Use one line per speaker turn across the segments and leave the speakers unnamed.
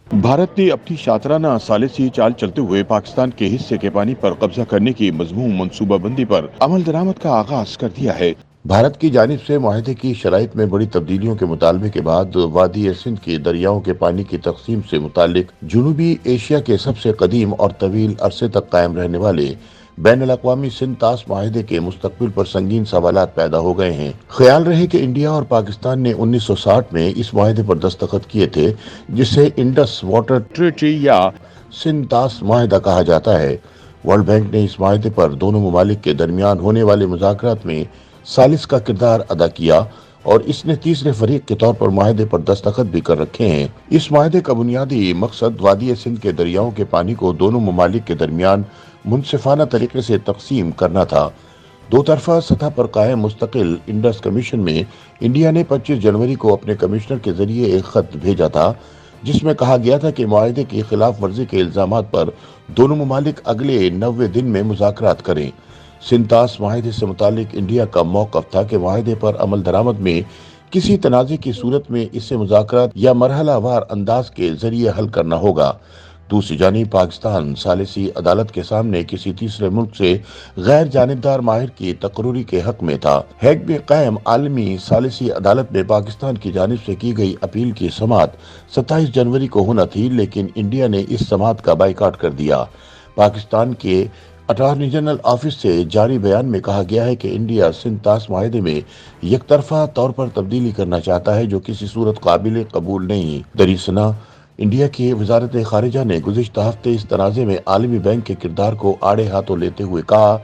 भारत ने अपनी शातिराना सालिसी चाल चलते हुए पाकिस्तान के हिस्से के पानी पर कब्जा करने की मजमूम मनसूबाबंदी पर अमल दरामद का आगाज कर दिया है। भारत की जानिब से मुआहदे की शराइत में बड़ी तब्दीलियों के मुतालबे के बाद वादी सिंध के दरियाओं के पानी की तकसीम से मुतालिक जनूबी एशिया के सबसे कदीम और तवील अरसे तक कायम रहने वाले बैन-अल-अक़वामी सिंध तास मुआहदे के मुस्तक़बिल पर संगीन सवालात पैदा हो गए हैं। ख्याल रहे कि इंडिया और पाकिस्तान ने 1960 में इस मुआहदे पर दस्तखत किए थे, जिसे इंडस वाटर ट्रीटी या सिंध तास मुआहदा कहा जाता है। वर्ल्ड बैंक ने इस मुआहदे पर दोनों ममालिक के दरमियान होने वाले मुज़ाकरात में सालिस का किरदार अदा किया और इसने तीसरे फरीक के तौर पर मुआहदे पर दस्तखत भी कर रखे हैं। इस मुआहदे का बुनियादी मकसद वादी सिंध के दरियाओं के पानी को दोनों ममालिक के दरमियान मुनसिफाना तरीके से तकसीम करना था। दो तरफा सतह पर कायम मुस्तकिल इंडस कमीशन में इंडिया ने 25 जनवरी को अपने कमिश्नर के जरिए एक खत भेजा था, जिसमें कहा गया था कि मुआहदे की खिलाफ वर्जी के इल्जामात पर दोनों ममालिक अगले 90 दिन में मुज़ाकरात करें। सिंध तास मुआहदे से मुतालिक इंडिया का मौक़िफ़ था कि मुआहदे पर अमल दरामद में किसी तनाज़े की सूरत में इससे मुज़ाकरात या मरहलावार अंदाज के जरिए हल करना होगा। दूसरी जानिब पाकिस्तान सालिसी अदालत के सामने किसी तीसरे मुल्क से गैर जानिबदार माहिर की तकरूरी के हक में था। हेग में कायम आलमी सालिसी अदालत में पाकिस्तान की जानिब से की गई अपील की समाअत 27 जनवरी को होना थी, लेकिन इंडिया ने इस समाअत का बाइकाट कर दिया। पाकिस्तान के अटॉर्नी जनरल ऑफिस से जारी बयान में कहा गया है कि इंडिया सिंध तास मुआहदे में यकतरफा तौर पर तब्दीली करना चाहता है, जो किसी सूरत काबिल कबूल नहीं। दरीसना इंडिया की वजारत खारिजा ने गुज़िश्ता हफ्ते इस तनाज़े में आलमी बैंक के किरदार को आड़े हाथों लेते हुए कहा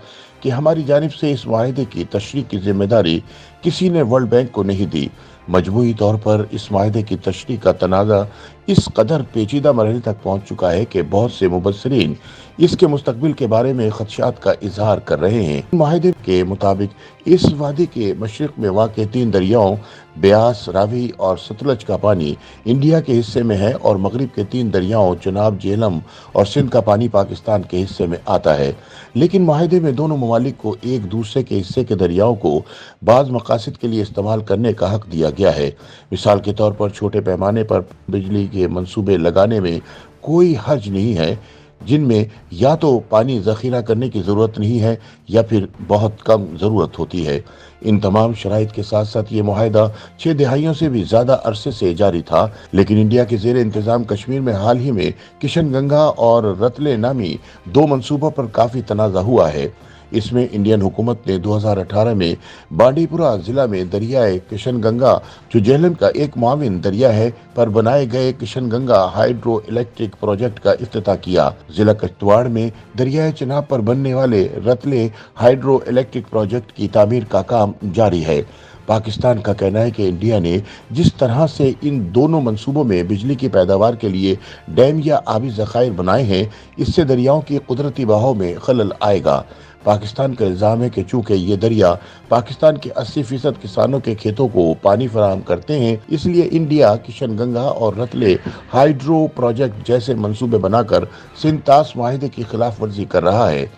कि हमारी जानिब से इस मुआहदे की तशरीह की जिम्मेदारी किसी ने वर्ल्ड बैंक को नहीं दी। मजमूई तौर पर इस मुआहदे की तशरीह का तनाज़ा इस कदर पेचीदा मरहले तक पहुँच चुका है कि बहुत से मुबस्सिरीन इसके मुस्तकबिल के बारे में खदशात का इजहार कर रहे हैं। मुआहदे के मुताबिक इस वादी के मशरिक में वाक़ 3 दरियाओं ब्यास, रावी और सतलज का पानी इंडिया के हिस्से में है और मगरिब के 3 दरियाओं चनाब, झेलम और सिंध का पानी पाकिस्तान के हिस्से में आता है। लेकिन मुआहदे में दोनों ममालिक को एक दूसरे के हिस्से के दरियाओं को बाज़ मकासद के लिए इस्तेमाल करने का हक दिया गया है। मिसाल के तौर पर छोटे पैमाने पर बिजली के मंसूबे लगाने में कोई हर्ज नहीं है, जिनमें या तो पानी ज़ख़ीरा करने की ज़रूरत नहीं है या फिर बहुत कम ज़रूरत होती है। इन तमाम शराइत के साथ साथ ये मुआहदा 6 दहाइयों से भी ज़्यादा अरसे से जारी था, लेकिन इंडिया के ज़ेर इंतज़ाम कश्मीर में हाल ही में किशन गंगा और रतले नामी 2 मंसूबों पर काफ़ी तनाज़ा हुआ है। इसमें इंडियन हुकूमत ने 2018 में बांडीपुरा जिला में दरियाए किशन गंगा, जो झेलम का एक माविन दरिया है, पर बनाए गए Kishan Ganga hydro electric project का इफ्तिताह किया। जिला किश्तवाड़ में दरियाए चिनाब पर बनने वाले रतले हाइड्रो इलेक्ट्रिक प्रोजेक्ट की तामीर का काम जारी है। पाकिस्तान का कहना है कि इंडिया ने जिस तरह से इन दोनों मंसूबों में बिजली की पैदावार के लिए डैम या आबी ज़खायर बनाए हैं, इससे दरियाओं की कुदरती बहाव में खलल आएगा। पाकिस्तान का इल्ज़ाम है कि चूँकि ये दरिया पाकिस्तान के 80% किसानों के खेतों को पानी फराहम करते हैं, इसलिए इंडिया किशन गंगा और रतले हाइड्रो प्रोजेक्ट जैसे मंसूबे बनाकर सिंध तास मुआहदे की खिलाफ वर्जी कर रहा है।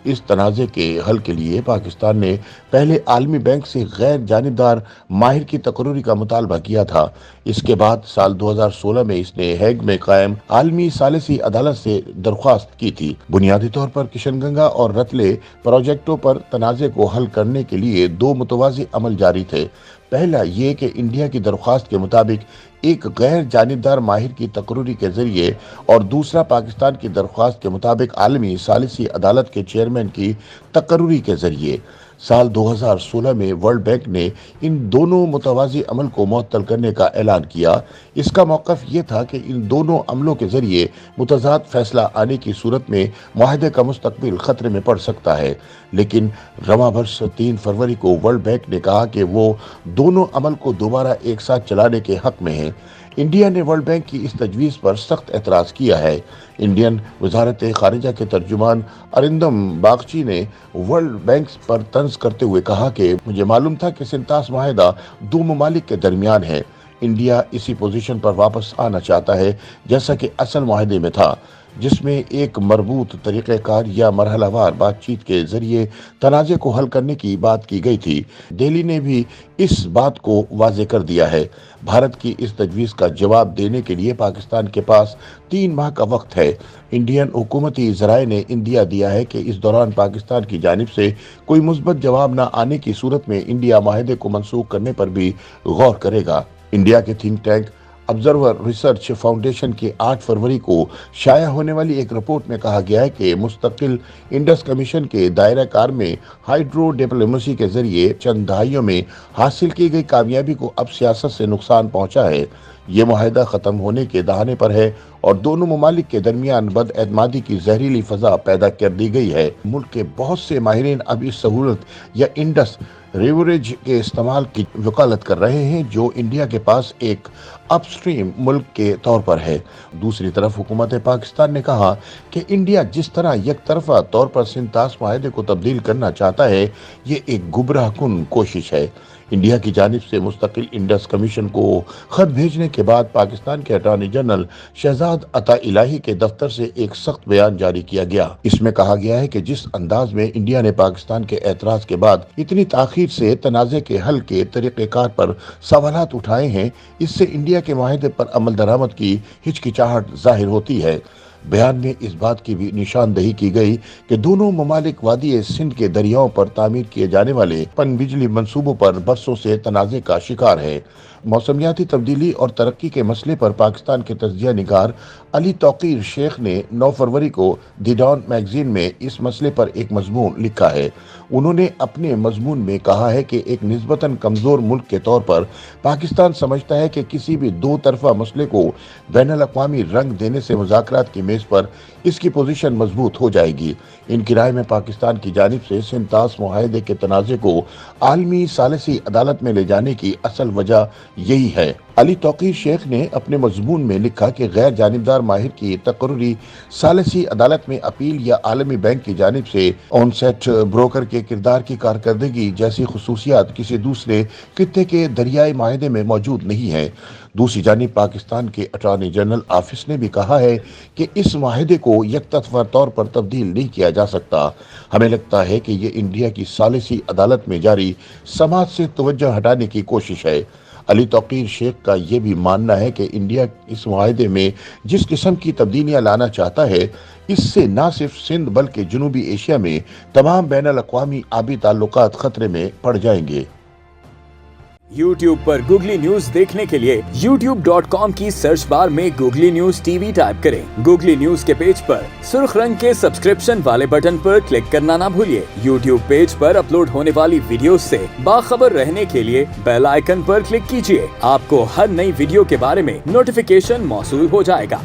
इस तनाज़े के हल के लिए पाकिस्तान ने पहले आलमी बैंक से गैर जानिबदार माहिर की तकरूरी का मुतालबा किया था। इसके बाद साल 2016 में इसने हेग में कायम आलमी सालिसी अदालत से दरख्वास्त की थी। बुनियादी तौर पर किशन गंगा और रतले प्रोजेक्टों पर तनाज़े को हल करने के लिए 2 मुतवाज़ी अमल जारी थे। पहला ये कि इंडिया की दरख्वास्त के मुताबिक एक गैर जानिबदार माहिर की तकरूरी के जरिए और दूसरा पाकिस्तान की दरख्वास्त के मुताबिक आलमी सालिसी अदालत के चेयरमैन की तकरूरी के जरिए। साल 2016 में वर्ल्ड बैंक ने इन दोनों मुतवाज़ी अमल को मुअत्तल करने का ऐलान किया। इसका मौक़िफ़ ये था कि इन दोनों अमलों के जरिए मुतज़ाद फैसला आने की सूरत में मुआहदे का मुस्तक़बिल ख़तरे में पड़ सकता है। लेकिन रवां वर्ष 3 फरवरी को वर्ल्ड बैंक ने कहा कि वो दोनों अमल को दोबारा एक साथ चलाने के हक में है। इंडिया ने वर्ल्ड बैंक की इस तजवीज़ पर सख्त एतराज़ किया है। इंडियन वजारत खारिजा के तर्जुमान अरिंदम बागची ने वर्ल्ड बैंक पर तंज करते हुए कहा कि मुझे मालूम था कि सिंध तास मुआहदा 2 ममालिक के दरमियान है। इंडिया इसी पोजीशन पर वापस आना चाहता है जैसा कि असल मुआहदे में था, जिसमें एक मरबूत तरीक़ेकार या मरहलावार बातचीत के जरिए तनाज़े को हल करने की बात की गई थी। दिल्ली ने भी इस बात को वाज़े कर दिया है। भारत की इस तजवीज़ का जवाब देने के लिए पाकिस्तान के पास 3 माह का वक्त है। इंडियन हुकूमती ज़राए ने इंदिया दिया है कि इस दौरान पाकिस्तान की जानिब से कोई मुस्बत जवाब न आने की सूरत में इंडिया माहिदे को मनसूख करने पर भी गौर करेगा। इंडिया के think tank observer research foundation की 8 फरवरी को शाया होने वाली एक रिपोर्ट में कहा गया है कि मुस्तकिल इंडस कमीशन के दायरा कार में हाइड्रो डिप्लोमेसी के जरिए चंद दहाइयों में हासिल की गई कामयाबी को अब सियासत से नुकसान पहुंचा है। ये मुआहदा ख़त्म होने के दहाने पर है और दोनों ममालिक के दरमियान बदएतमादी की जहरीली फजा पैदा कर दी गई है। मुल्क के बहुत से माहिरीन अब इस सहूलत या इंडस रिवरेज के इस्तेमाल की वकालत कर रहे हैं, जो इंडिया के पास एक अपस्ट्रीम मुल्क के तौर पर है। दूसरी तरफ हुकूमत पाकिस्तान ने कहा कि इंडिया जिस तरह एक तरफा तौर पर सिंतास माहिदे को तब्दील करना चाहता है, ये एक गुमराह कुन कोशिश है। इंडिया की जानिब से मुस्तकिल इंडस कमीशन को खत भेजने के बाद पाकिस्तान के अटॉर्नी जनरल शहजाद अता इलाही के दफ्तर से एक सख्त बयान जारी किया गया। इसमें कहा गया है कि जिस अंदाज में इंडिया ने पाकिस्तान के एतराज के बाद इतनी ताखीर से तनाज़े के हल के तरीक़ेकार पर सवालात उठाए हैं, इससे इंडिया के माहिदे पर अमल दरामद की हिचकिचाहट जाहिर होती है। बयान में इस बात की भी निशानदही की गई कि दोनों ममालिक वादी सिंध के दरियाओं पर तामीर किए जाने वाले पन बिजली मंसूबों पर बरसों से तनाज़े का शिकार है। मौसमियाती तब्दीली और तरक्की के मसले पर पाकिस्तान के तज्जिया निगार अली तौकीर शेख ने 9 फरवरी को द डॉन मैगजीन में इस मसले पर एक मजमून लिखा है। उन्होंने अपने मजमून में कहा है कि एक निस्बतन कमज़ोर मुल्क के तौर पर पाकिस्तान समझता है कि किसी भी दो तरफा मसले को बैनुल-अक़वामी रंग देने से मुज़ाकरात की मेज़ पर इसकी पोजीशन मजबूत हो जाएगी। इनकी राय में पाकिस्तान की जानिब से सिंतास मुआहदे के तनाज़े को आलमी सालिसी अदालत में ले जाने की असल वजह यही है। अली तौकीर शेख ने अपने मजमून में लिखा कि गैर जानिबदार माहिर की तकर्री सालिसी अदालत में अपील या आलमी बैंक की जानिब से ऑनसेट ब्रोकर के किरदार की कारकर्दगी जैसी खुसूसियात किसी दूसरे खित्ते के दरियाई माहिदे में मौजूद नहीं है। दूसरी जानिब पाकिस्तान के अटॉर्नी जनरल ऑफिस ने भी कहा है कि इस माहिदे को यकतरफा तौर पर तब्दील नहीं किया जा सकता। हमें लगता है कि ये इंडिया की सालिसी अदालत में जारी समाज से तवज्जो हटाने की कोशिश है। अली तौकीर शेख का ये भी मानना है कि इंडिया इस मुआहदे में जिस किस्म की तब्दीलियां लाना चाहता है, इससे न सिर्फ सिंध बल्कि जनूबी एशिया में तमाम बैनुल-अक़वामी आबी ताल्लुकात खतरे में पड़ जाएंगे।
YouTube पर गूगली न्यूज देखने के लिए youtube.com की सर्च बार में गूगली न्यूज टीवी टाइप करें। गूगली न्यूज के पेज पर सुर्ख रंग के सब्सक्रिप्शन वाले बटन पर क्लिक करना ना भूलिए। YouTube पेज पर अपलोड होने वाली वीडियो से बाखबर रहने के लिए बेल आइकन पर क्लिक कीजिए। आपको हर नई वीडियो के बारे में नोटिफिकेशन मौसूल हो जाएगा।